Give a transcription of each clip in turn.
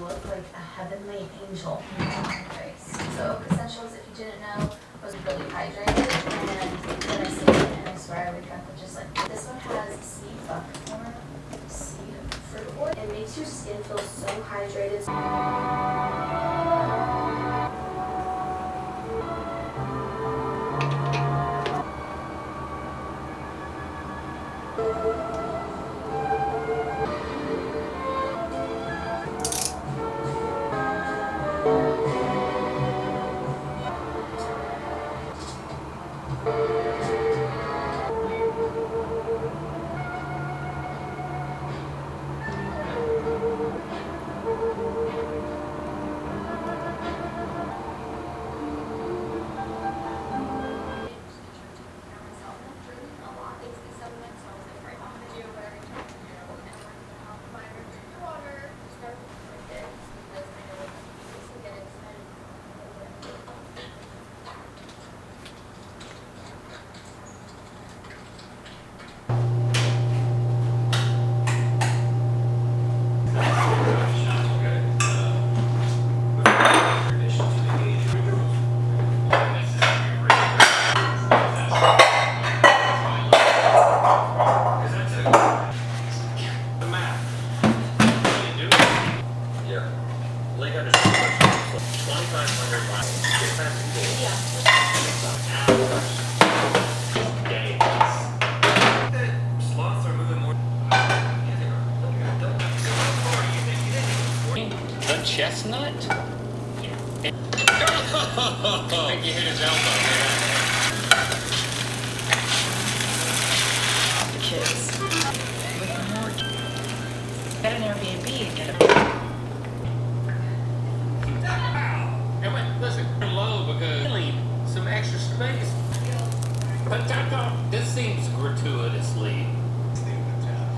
look like a heavenly angel in your face. So Oak Essentials, if you didn't know, was really hydrated, and when I sleep and I swear I wake up with just like, this one has seed buckthorn, seed fruit oil. It makes your skin feel so hydrated. Chestnut? Yeah. I think he hit his elbow. The kids. With more. Get an Airbnb and get a. And wait, listen, low because really some extra space. But this seems gratuitously.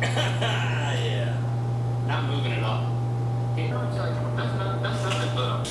Yeah. Not moving at all. That's nothing but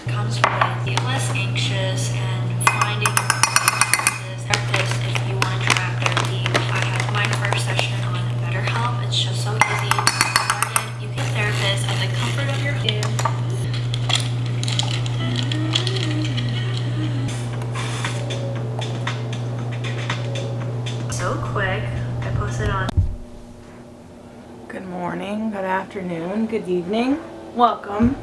Comes with being less anxious and finding your therapist if you want to try therapy. I had my first session on BetterHelp. It's just so easy. You get a therapist at the comfort of your home. So quick. I posted on. Good morning, good afternoon, good evening. Welcome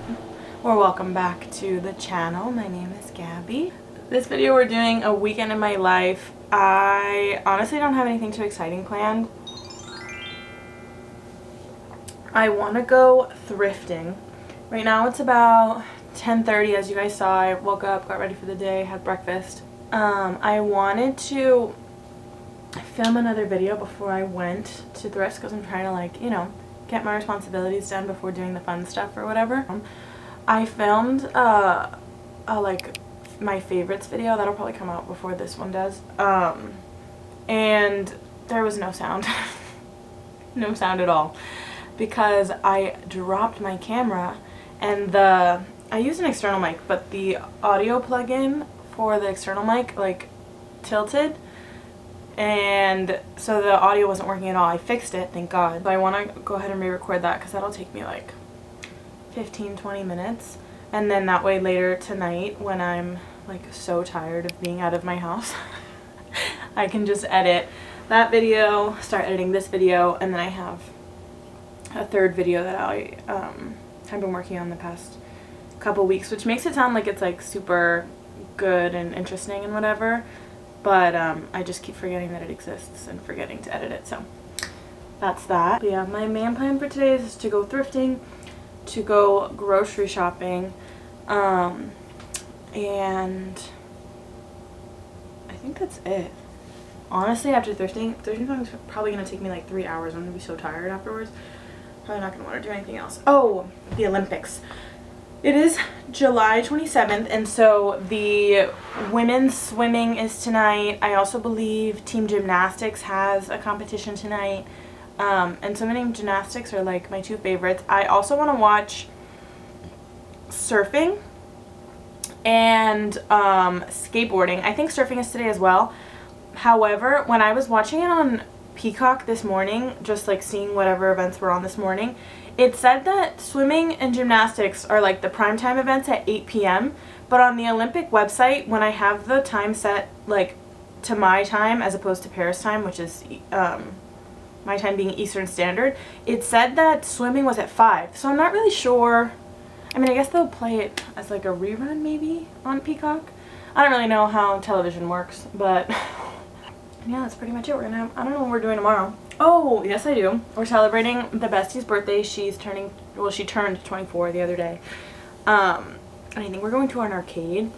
or welcome back to the channel. My name is Gabby. This video we're doing a weekend in my life. I honestly don't have anything too exciting planned. I want to go thrifting. Right now it's about 10:30. As you guys saw, I woke up, got ready for the day, had breakfast. I wanted to film another video before I went to thrift because I'm trying to, like, you know, get my responsibilities done before doing the fun stuff or whatever. I filmed like my favorites video that'll probably come out before this one does, and there was no sound. No sound at all because I dropped my camera, and I used an external mic, but the audio plug-in for the external mic like tilted, and so the audio wasn't working at all. I fixed it, thank God. But I want to go ahead and re-record that because that'll take me like 15-20 minutes, and then that way later tonight when I'm like so tired of being out of my house I can just edit that video, start editing this video, and then I have a third video that I have been working on the past couple weeks, which makes it sound like it's like super good and interesting and whatever, but I just keep forgetting that it exists and forgetting to edit it, so that's that. But yeah, my main plan for today is to go thrifting, to go grocery shopping, and I think that's it. Honestly, after thrifting is probably going to take me like 3 hours. I'm going to be so tired afterwards. Probably not going to want to do anything else. Oh, the Olympics. It is July 27th, and so the women's swimming is tonight. I also believe team gymnastics has a competition tonight. and swimming and gymnastics are like my two favorites. I also want to watch surfing and skateboarding. I think surfing is today as well. However, when I was watching it on Peacock this morning, just like seeing whatever events were on this morning, it said that swimming and gymnastics are like the primetime events at 8 p.m. But on the Olympic website, when I have the time set like to my time as opposed to Paris time, which is my time being Eastern Standard, it said that swimming was at 5. So I'm not really sure. I mean, I guess they'll play it as like a rerun maybe on Peacock. I don't really know how television works, but yeah, that's pretty much it. We're gonna have, I don't know what we're doing tomorrow. Oh, yes I do. We're celebrating the bestie's birthday. She's turning, well, she turned 24 the other day. And I think we're going to an arcade,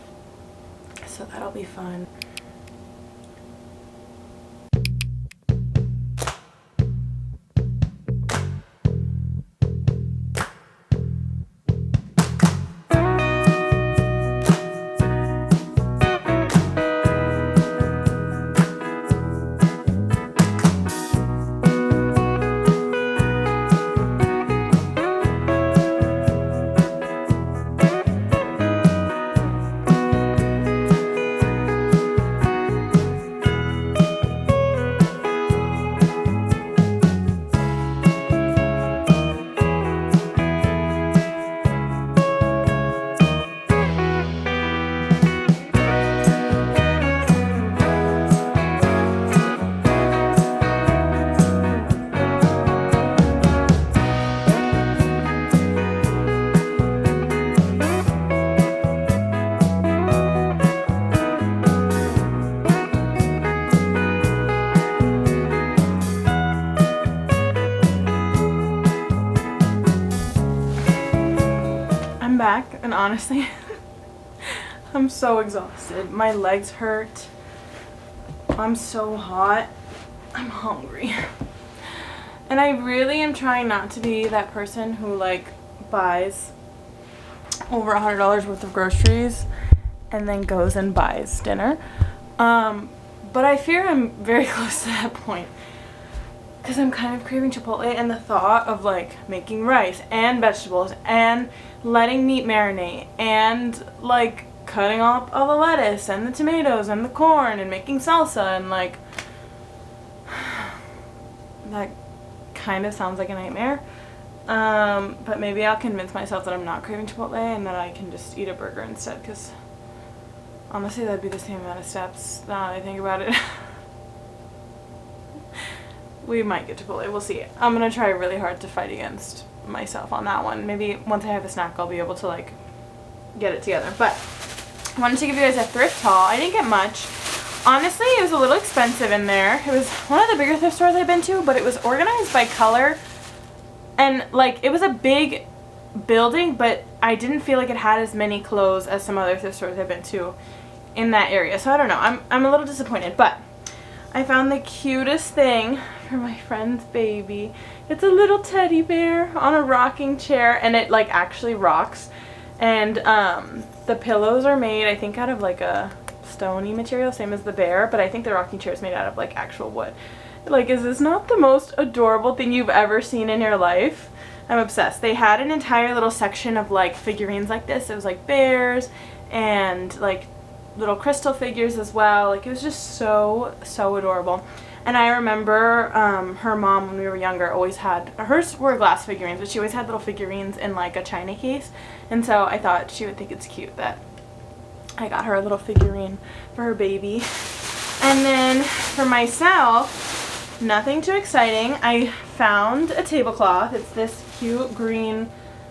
so that'll be fun. Back, and honestly I'm so exhausted. My legs hurt. I'm so hot. I'm hungry. And I really am trying not to be that person who like buys over $100 worth of groceries and then goes and buys dinner. But I fear I'm very close to that point, because I'm kind of craving Chipotle, and the thought of like making rice and vegetables and letting meat marinate and like cutting up all the lettuce and the tomatoes and the corn and making salsa and like that kind of sounds like a nightmare. But maybe I'll convince myself that I'm not craving Chipotle and that I can just eat a burger instead, because honestly that'd be the same amount of steps now that I think about it. We might get Chipotle, we'll see. I'm gonna try really hard to fight against myself on that one. Maybe once I have a snack I'll be able to like get it together. But I wanted to give you guys a thrift haul. I didn't get much. Honestly, it was a little expensive in there. It was one of the bigger thrift stores I've been to, but it was organized by color. And like it was a big building, but I didn't feel like it had as many clothes as some other thrift stores I've been to in that area. So I don't know. I'm a little disappointed, but I found the cutest thing for my friend's baby. It's a little teddy bear on a rocking chair, and it like actually rocks. And the pillows are made, I think, out of like a stony material, same as the bear, but I think the rocking chair is made out of like actual wood. Like, is this not the most adorable thing you've ever seen in your life? I'm obsessed. They had an entire little section of like figurines like this. It was like bears and like little crystal figures as well. Like, it was just so adorable. And I remember her mom, when we were younger, always had, hers were glass figurines, but she always had little figurines in like a china case. And so I thought she would think it's cute that I got her a little figurine for her baby. And then for myself, nothing too exciting. I found a tablecloth. It's this cute green,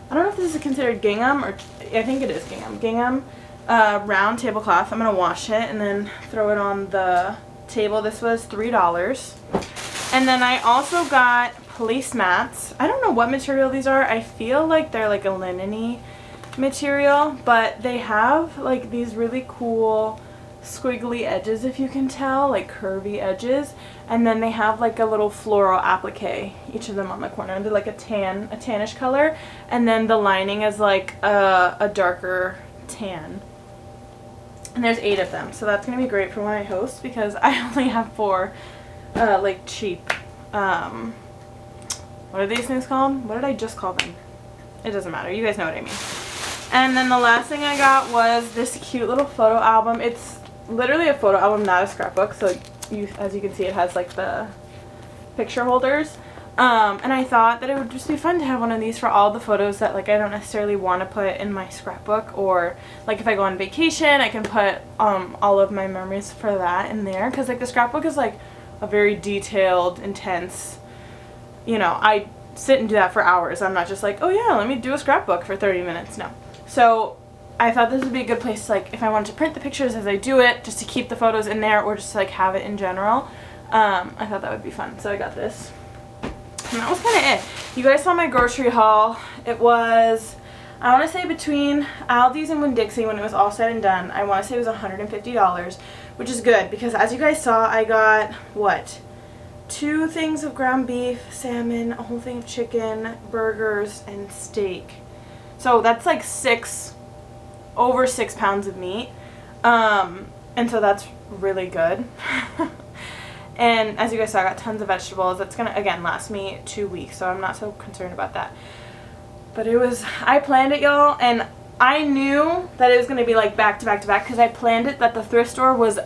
I don't know if this is considered gingham, or I think it is gingham round tablecloth. I'm going to wash it and then throw it on the table. This was $3. And then I also got placemats. I don't know what material these are. I feel like they're like a linen-y material, but they have like these really cool squiggly edges, if you can tell, like curvy edges, and then they have like a little floral applique, each of them on the corner. They're like a tannish color, and then the lining is like a darker tan. And there's 8 of them, so that's gonna be great for when I host, because I only have 4 like cheap what are these things called? What did I just call them? It doesn't matter. You guys know what I mean. And then the last thing I got was this cute little photo album. It's literally a photo album, not a scrapbook. So as you can see, it has like the picture holders. And I thought that it would just be fun to have one of these for all the photos that like I don't necessarily want to put in my scrapbook, or like if I go on vacation I can put all of my memories for that in there, because like the scrapbook is like a very detailed, intense, you know, I sit and do that for hours. I'm not just like, oh yeah, let me do a scrapbook for 30 minutes. No. So I thought this would be a good place to, like, if I wanted to print the pictures as I do it, just to keep the photos in there, or just to, like, have it in general. I thought that would be fun. So I got this. And that was kind of it. You guys saw my grocery haul. It was, I want to say between Aldi's and Winn-Dixie, when it was all said and done, I want to say it was $150, which is good because as you guys saw, I got, what, 2 things of ground beef, salmon, a whole thing of chicken, burgers, and steak. So that's like over 6 pounds of meat. And so that's really good. And as you guys saw, I got tons of vegetables. That's gonna, again, last me 2 weeks, so I'm not so concerned about that. But it was, I planned it, y'all, and I knew that it was gonna be like back to back to back, because I planned it that the thrift store was,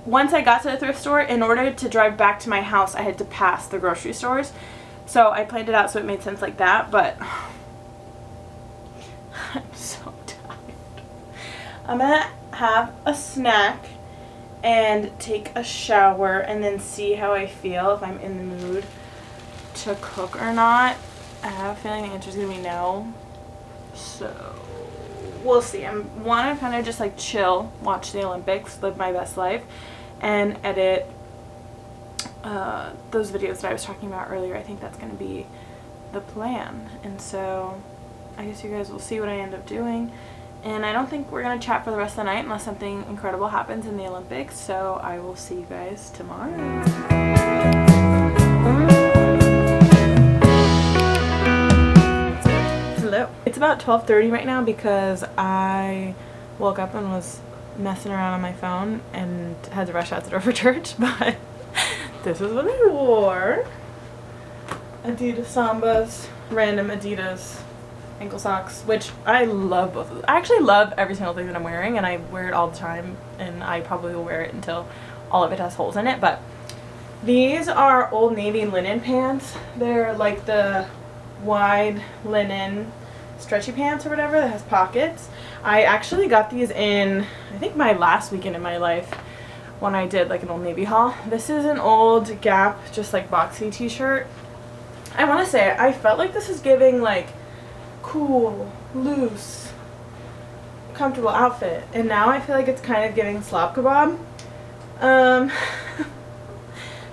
once I got to the thrift store, in order to drive back to my house, I had to pass the grocery stores. So I planned it out so it made sense like that, but I'm so tired. I'm gonna have a snack and take a shower and then see how I feel, if I'm in the mood to cook or not. I have a feeling the answer's gonna be no. So we'll see. I want to kind of just like chill, watch the Olympics, live my best life, and edit those videos that I was talking about earlier. I think that's going to be the plan. And so I guess you guys will see what I end up doing. And I don't think we're going to chat for the rest of the night unless something incredible happens in the Olympics. So I will see you guys tomorrow. Hello. It's about 12:30 right now because I woke up and was messing around on my phone and had to rush out the door for church, but this is what I wore. Adidas Sambas, random Adidas ankle socks, which I love both of them. I actually love every single thing that I'm wearing, and I wear it all the time, and I probably will wear it until all of it has holes in it. But these are Old Navy linen pants. They're like the wide linen stretchy pants or whatever that has pockets. I actually got these in, I think, my last weekend in my life when I did like an Old Navy haul. This is an old Gap, just like boxy t-shirt. I want to say, I felt like this is giving like cool, loose, comfortable outfit, and now I feel like it's kind of giving slop kebab.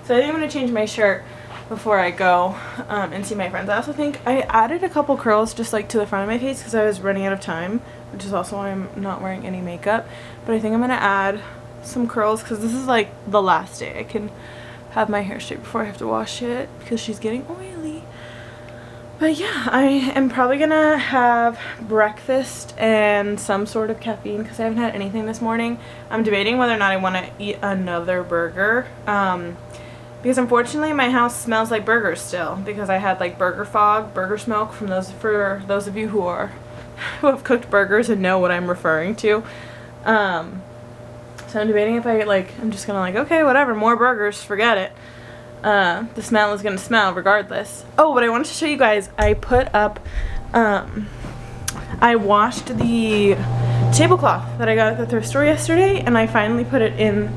So I think I'm going to change my shirt before I go and see my friends. I also think I added a couple curls just like to the front of my face because I was running out of time, which is also why I'm not wearing any makeup. But I think I'm going to add some curls because this is like the last day I can have my hair straight before I have to wash it because she's getting oily. But yeah, I am probably gonna have breakfast and some sort of caffeine because I haven't had anything this morning. I'm debating whether or not I want to eat another burger because unfortunately my house smells like burgers still because I had like burger fog, burger smoke for those of you who have cooked burgers and know what I'm referring to. So I'm debating if I'm just gonna like, okay, whatever, more burgers, forget it. The smell is gonna smell regardless. Oh, but I wanted to show you guys, I put up, I washed the tablecloth that I got at the thrift store yesterday, and I finally put it in,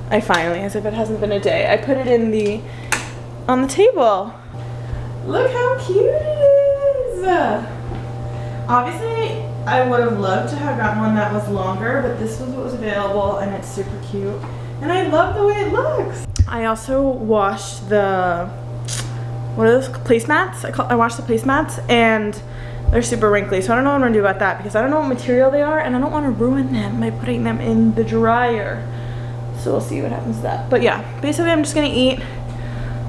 as if it hasn't been a day, I put it on the table. Look how cute it is! Obviously, I would have loved to have gotten one that was longer, but this was what was available, and it's super cute. And I love the way it looks. I also washed the, what are those, placemats? I washed the placemats, and they're super wrinkly, so I don't know what I'm gonna do about that because I don't know what material they are, and I don't want to ruin them by putting them in the dryer. So we'll see what happens to that. But yeah, basically I'm just gonna eat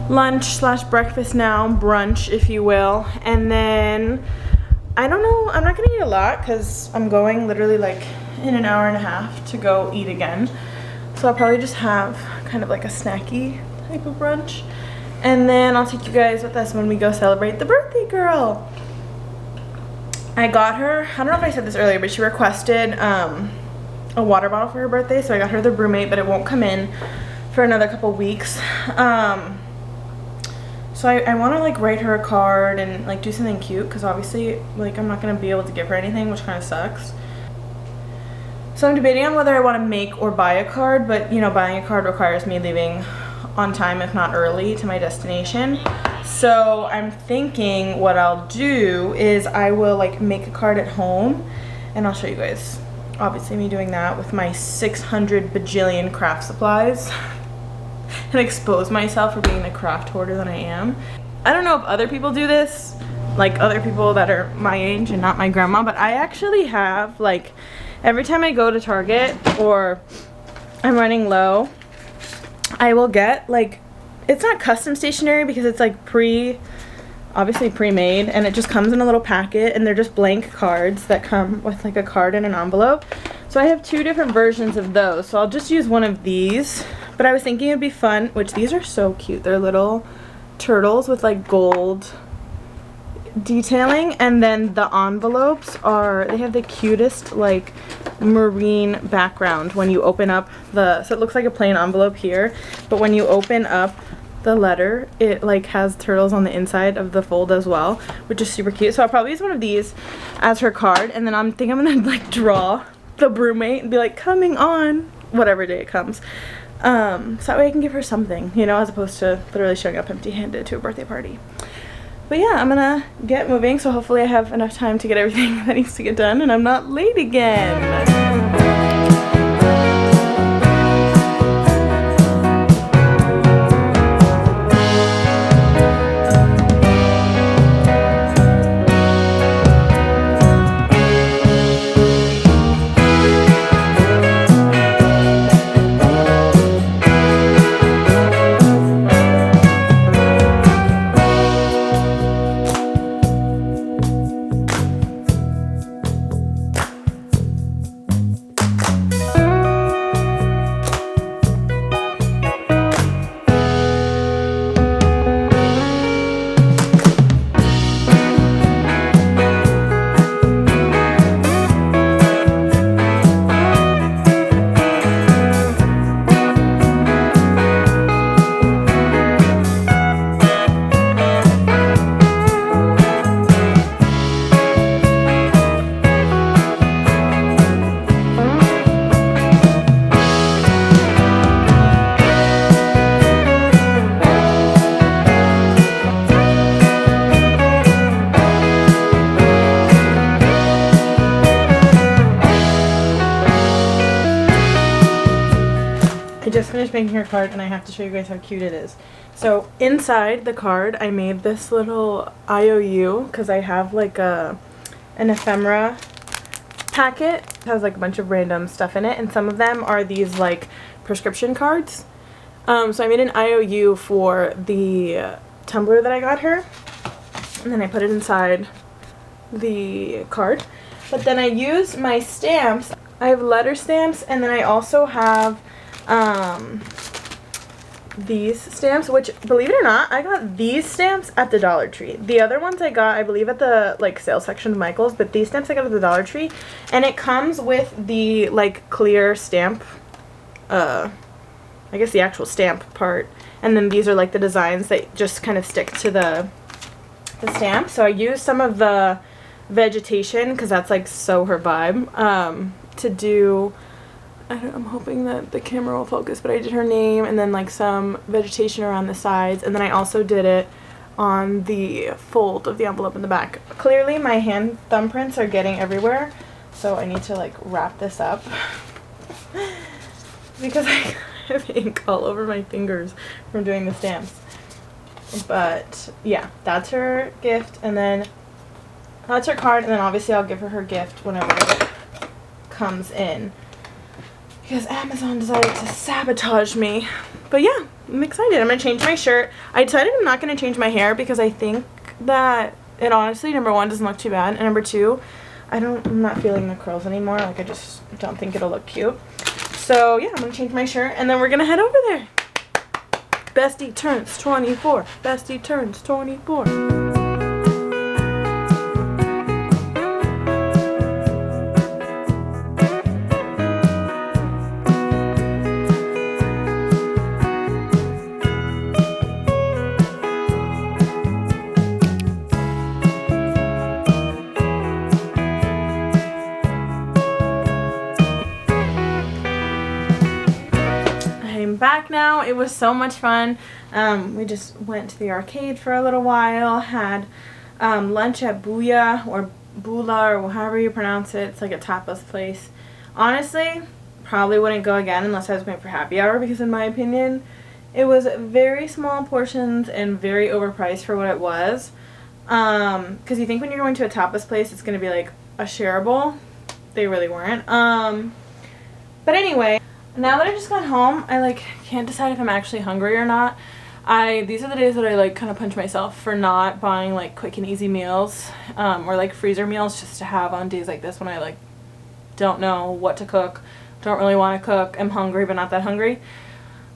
lunch / breakfast now, brunch if you will, and then I don't know, I'm not gonna eat a lot because I'm going literally like in an hour and a half to go eat again. So I'll probably just have kind of like a snacky type of brunch. And then I'll take you guys with us when we go celebrate the birthday girl. I got her, I don't know if I said this earlier, but she requested a water bottle for her birthday, so I got her the Brewmate, but it won't come in for another couple weeks. So I want to like write her a card and like do something cute, because obviously like I'm not going to be able to give her anything, which kind of sucks. So I'm debating on whether I want to make or buy a card, but you know, buying a card requires me leaving on time, if not early, to my destination. So I'm thinking what I'll do is I will like make a card at home, and I'll show you guys obviously me doing that with my 600 bajillion craft supplies and expose myself for being the craft hoarder that I am. I don't know if other people do this, like other people that are my age and not my grandma, but I actually have, like, every time I go to Target or I'm running low, I will get, like, it's not custom stationery because it's like obviously pre-made, and it just comes in a little packet, and they're just blank cards that come with like a card and an envelope. So I have 2 different versions of those, so I'll just use one of these. But I was thinking it'd be fun, which these are so cute. They're little turtles with like gold detailing, and then the envelopes they have the cutest like marine background when you open up so it looks like a plain envelope here, but when you open up the letter, it like has turtles on the inside of the fold as well, which is super cute. So I'll probably use one of these as her card, and then I'm gonna like draw the Brewmate and be like, coming on whatever day it comes. So that way I can give her something, you know, as opposed to literally showing up empty-handed to a birthday party. But yeah, I'm gonna get moving, so hopefully I have enough time to get everything that needs to get done and I'm not late again. Just finished making her card, and I have to show you guys how cute it is. So inside the card I made this little IOU because I have like an ephemera packet. It has like a bunch of random stuff in it, and some of them are these like prescription cards. So I made an IOU for the tumbler that I got her, and then I put it inside the card. But then I used my stamps. I have letter stamps, and then I also have these stamps, which, believe it or not, I got these stamps at the Dollar Tree. The other ones I got, I believe, at the like sales section of Michael's, but these stamps I got at the Dollar Tree, and it comes with the like clear stamp, I guess the actual stamp part, and then these are like the designs that just kind of stick to the stamp. So I used some of the vegetation because that's like so her vibe, to do, I'm hoping that the camera will focus, but I did her name and then like some vegetation around the sides, and then I also did it on the fold of the envelope in the back. Clearly my hand thumbprints are getting everywhere, so I need to like wrap this up because I have ink all over my fingers from doing the stamps. But yeah, that's her gift, and then that's her card, and then obviously I'll give her gift whenever it comes in, because Amazon decided to sabotage me. But yeah, I'm excited. I'm going to change my shirt. I decided I'm not going to change my hair because I think that it honestly, number one, doesn't look too bad, and number two, I'm not feeling the curls anymore. Like, I just don't think it'll look cute. So yeah, I'm going to change my shirt, and then we're going to head over there. Bestie turns 24. Bestie turns 24. I'm back now. It was so much fun. We just went to the arcade for a little while, had lunch at Booyah or Bula or however you pronounce it. It's like a tapas place. Honestly, probably wouldn't go again unless I was going for happy hour because in my opinion, it was very small portions and very overpriced for what it was. Because you think when you're going to a tapas place it's going to be like a shareable. They really weren't. But anyway, now that I just got home, I like can't decide if I'm actually hungry or not. These are the days that I like kind of punch myself for not buying like quick and easy meals or like freezer meals just to have on days like this when I like don't know what to cook, don't really want to cook, I'm hungry but not that hungry.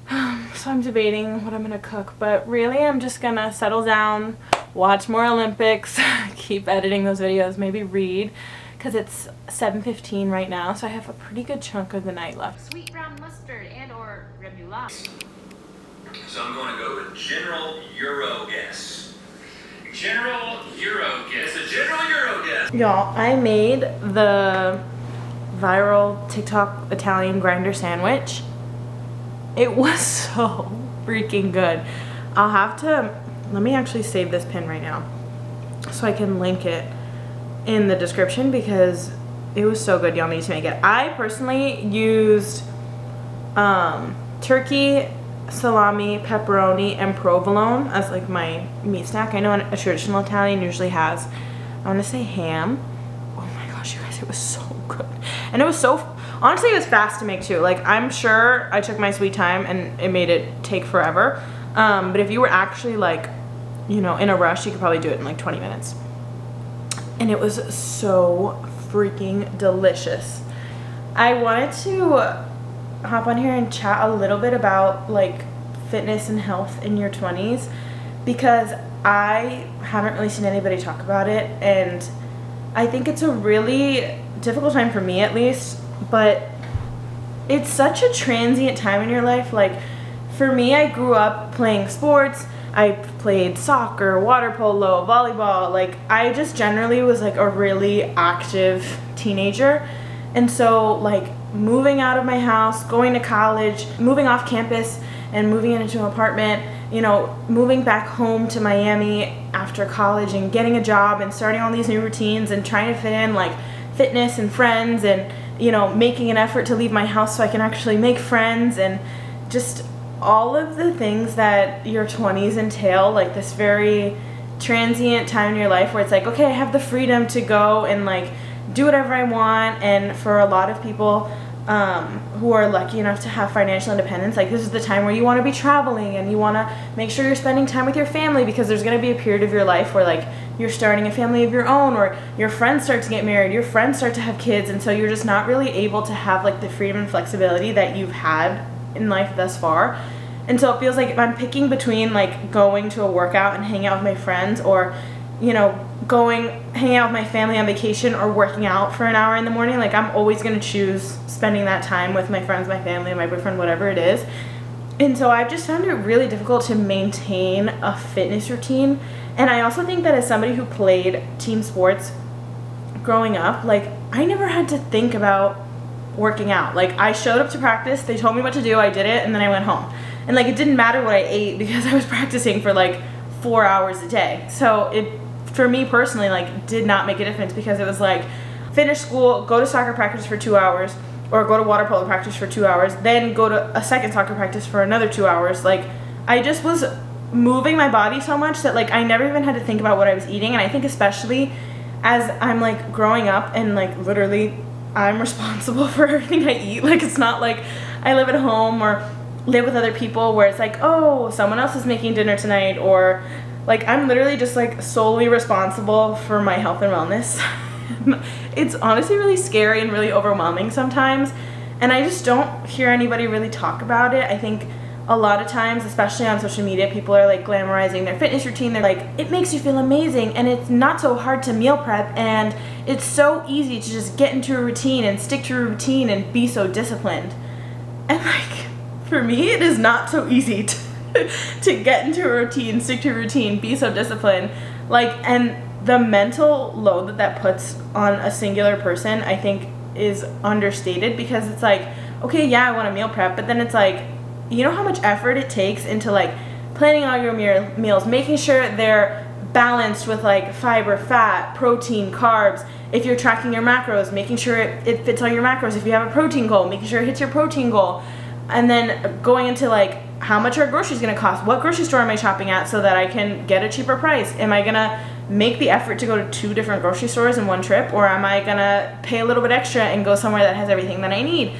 So I'm debating what I'm gonna cook, but really I'm just gonna settle down, watch more Olympics, keep editing those videos, maybe read, because it's 7:15 right now, so I have a pretty good chunk of the night left. Sweet brown mustard and or remoulade. So I'm going to go with General Euro Guess. General Euro It's guess. a General Euro Guess. Y'all, I made the viral TikTok Italian grinder sandwich. It was so freaking good. I'll have to, let me actually save this pin right now so I can link it in the description because it was so good. Y'all need to make it. I personally used turkey, salami, pepperoni, and provolone as like my meat snack. I know a traditional Italian usually has, I want to say ham. Oh my gosh, you guys, it was so good. And it was so, honestly, it was fast to make too. Like, I'm sure I took my sweet time and it made it take forever. But if you were actually like, you know, in a rush, you could probably do it in like 20 minutes. And it was so freaking delicious. I wanted to hop on here and chat a little bit about like fitness and health in your 20s because I haven't really seen anybody talk about it, and I think it's a really difficult time for me at least, but it's such a transient time in your life. Like for me, I grew up playing sports. I played soccer, water polo, volleyball. Like I just generally was like a really active teenager. And so like moving out of my house, going to college, moving off campus and moving into an apartment, you know, moving back home to Miami after college and getting a job and starting all these new routines and trying to fit in like fitness and friends and, you know, making an effort to leave my house so I can actually make friends and just all of the things that your 20s entail, like this very transient time in your life where it's like, okay, I have the freedom to go and like do whatever I want. And for a lot of people who are lucky enough to have financial independence, like this is the time where you want to be traveling and you want to make sure you're spending time with your family because there's going to be a period of your life where like you're starting a family of your own or your friends start to get married, your friends start to have kids, and so you're just not really able to have like the freedom and flexibility that you've had in life thus far. And so it feels like if I'm picking between like going to a workout and hanging out with my friends or, you know, hanging out with my family on vacation or working out for an hour in the morning, like I'm always going to choose spending that time with my friends, my family, my boyfriend, whatever it is. And so I've just found it really difficult to maintain a fitness routine. And I also think that as somebody who played team sports growing up, like I never had to think about working out. Like I showed up to practice, they told me what to do, I did it, and then I went home. And like it didn't matter what I ate because I was practicing for like 4 hours a day. So it, for me personally, like did not make a difference because it was like finish school, go to soccer practice for 2 hours or go to water polo practice for 2 hours, then go to a second soccer practice for another 2 hours. Like I just was moving my body so much that like I never even had to think about what I was eating. And I think especially as I'm like growing up and like literally I'm responsible for everything I eat. Like it's not like I live at home or live with other people where it's like, oh, someone else is making dinner tonight, or like I'm literally just like solely responsible for my health and wellness. It's honestly really scary and really overwhelming sometimes, and I just don't hear anybody really talk about it. I think a lot of times, especially on social media, people are like glamorizing their fitness routine. They're like, it makes you feel amazing and it's not so hard to meal prep and it's so easy to just get into a routine and stick to a routine and be so disciplined. And like, for me, it is not so easy to get into a routine, stick to a routine, be so disciplined. Like, and the mental load that puts on a singular person, I think, is understated, because it's like, okay, yeah, I want to meal prep, but then it's like, you know how much effort it takes into like planning all your meals, making sure they're balanced with like fiber, fat, protein, carbs. If you're tracking your macros, making sure it fits all your macros. If you have a protein goal, making sure it hits your protein goal. And then going into like, how much are groceries going to cost? What grocery store am I shopping at so that I can get a cheaper price? Am I going to make the effort to go to 2 different grocery stores in one trip? Or am I going to pay a little bit extra and go somewhere that has everything that I need?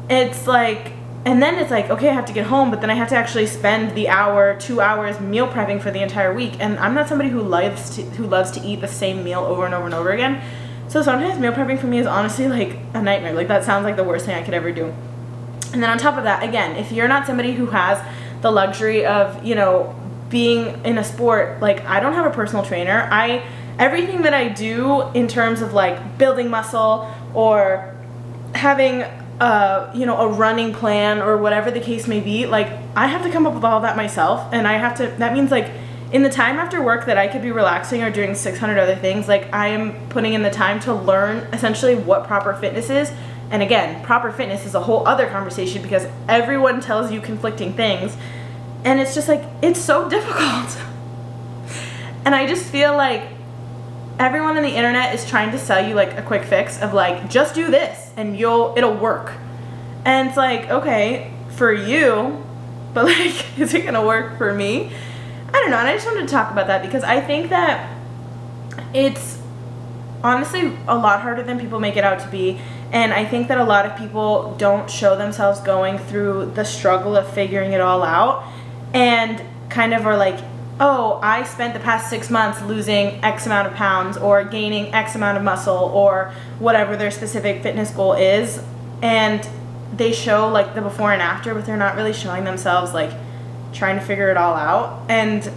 It's like, and then it's like, okay, I have to get home, but then I have to actually spend the hour, 2 hours meal prepping for the entire week. And I'm not somebody who loves to eat the same meal over and over and over again. So sometimes meal prepping for me is honestly like a nightmare. Like, that sounds like the worst thing I could ever do. And then on top of that, again, if you're not somebody who has the luxury of, you know, being in a sport, like, I don't have a personal trainer. Everything that I do in terms of like building muscle or having a running plan or whatever the case may be, like, I have to come up with all that myself. And that means like in the time after work that I could be relaxing or doing 600 other things, like, I am putting in the time to learn essentially what proper fitness is. And again, proper fitness is a whole other conversation, because everyone tells you conflicting things. And it's just like, it's so difficult. And I just feel like everyone on the internet is trying to sell you like a quick fix of like, just do this and it'll work. And it's like, okay, for you, but like, is it gonna work for me? I don't know. And I just wanted to talk about that, because I think that it's honestly a lot harder than people make it out to be. And I think that a lot of people don't show themselves going through the struggle of figuring it all out, and kind of are like, oh, I spent the past 6 months losing X amount of pounds or gaining X amount of muscle or whatever their specific fitness goal is. And they show like the before and after, but they're not really showing themselves like trying to figure it all out. And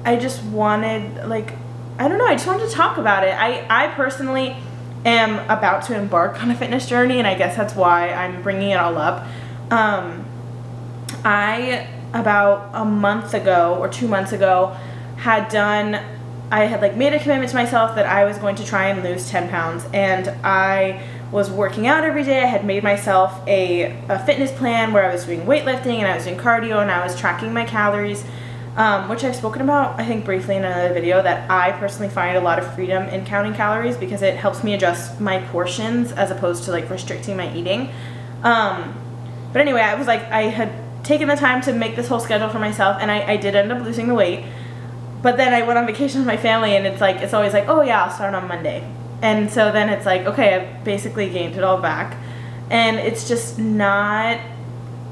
I just wanted, like, I don't know, I just wanted to talk about it. I personally am about to embark on a fitness journey, and I guess that's why I'm bringing it all up. I, about a month ago or 2 months ago, I had like made a commitment to myself that I was going to try and lose 10 pounds, and I was working out every day. I had made myself a fitness plan where I was doing weightlifting and I was doing cardio and I was tracking my calories, which I've spoken about, I think, briefly in another video, that I personally find a lot of freedom in counting calories, because it helps me adjust my portions as opposed to like restricting my eating. But anyway, I was like, I had taken the time to make this whole schedule for myself, and I did end up losing the weight. But then I went on vacation with my family, and it's always like, oh yeah, I'll start on Monday. And so then it's like, okay, I've basically gained it all back. And it's just not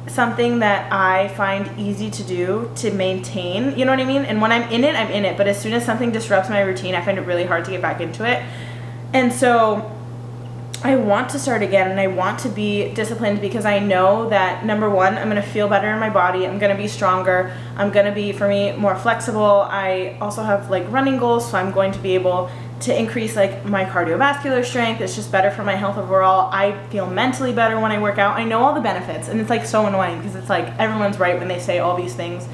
something that I find easy to do, to maintain, you know what I mean? And when I'm in it, I'm in it. But as soon as something disrupts my routine, I find it really hard to get back into it. And so I want to start again, and I want to be disciplined, because I know that, number one, I'm going to feel better in my body. I'm going to be stronger. I'm going to be, for me, more flexible. I also have like running goals, so I'm going to be able to increase like my cardiovascular strength. It's just better for my health overall. I feel mentally better when I work out. I know all the benefits, and it's like so annoying, because it's like everyone's right when they say all these things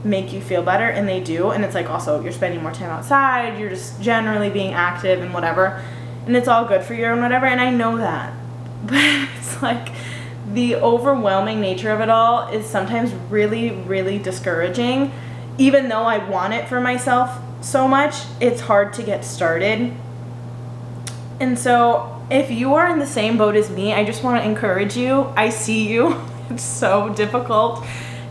make you feel better, and they do. And it's like, also, you're spending more time outside, you're just generally being active and whatever, and it's all good for you and whatever, and I know that. But it's like, the overwhelming nature of it all is sometimes really, really discouraging. Even though I want it for myself so much, it's hard to get started. And so if you are in the same boat as me, I just want to encourage you. I see you. It's so difficult.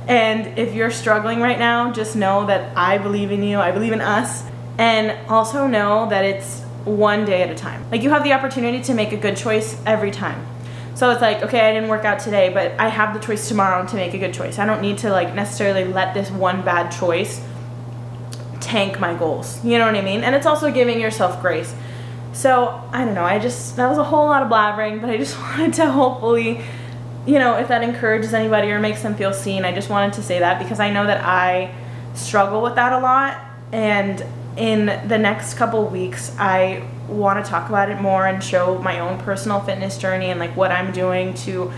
And if you're struggling right now, just know that I believe in you. I believe in us. And also know that it's one day at a time. Like, you have the opportunity to make a good choice every time. So it's like, okay, I didn't work out today, but I have the choice tomorrow to make a good choice. I don't need to like necessarily let this one bad choice tank my goals. You know what I mean? And it's also giving yourself grace. So I don't know, that was a whole lot of blabbering, but I just wanted to hopefully you know, if that encourages anybody or makes them feel seen, I just wanted to say that because I know that I struggle with that a lot. And in the next couple weeks, I want to talk about it more and show my own personal fitness journey and like what I'm doing to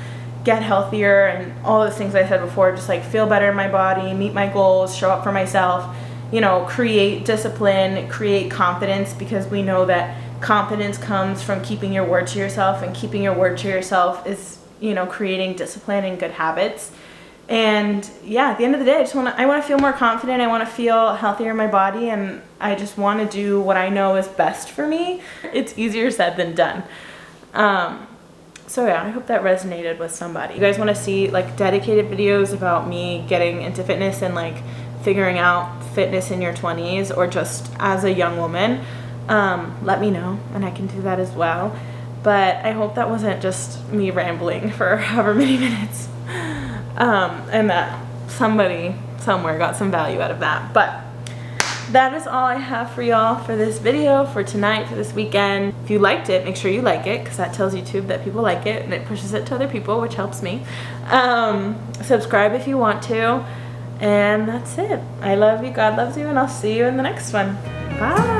get healthier and all those things I said before, just like feel better in my body, meet my goals, show up for myself, you know, create discipline, create confidence, because we know that confidence comes from keeping your word to yourself, and keeping your word to yourself is, you know, creating discipline and good habits. And yeah, at the end of the day, I want to feel more confident. I want to feel healthier in my body, and I just want to do what I know is best for me. It's easier said than done. So yeah, I hope that resonated with somebody. You guys want to see like dedicated videos about me getting into fitness and like figuring out fitness in your 20s or just as a young woman, let me know and I can do that as well. But I hope that wasn't just me rambling for however many minutes, and that somebody somewhere got some value out of that. But that is all I have for y'all for this video, for tonight, for this weekend. If you liked it, make sure you like it, because that tells YouTube that people like it and it pushes it to other people, which helps me. Subscribe if you want to, and that's it. I love you, God loves you, and I'll see you in the next one. Bye.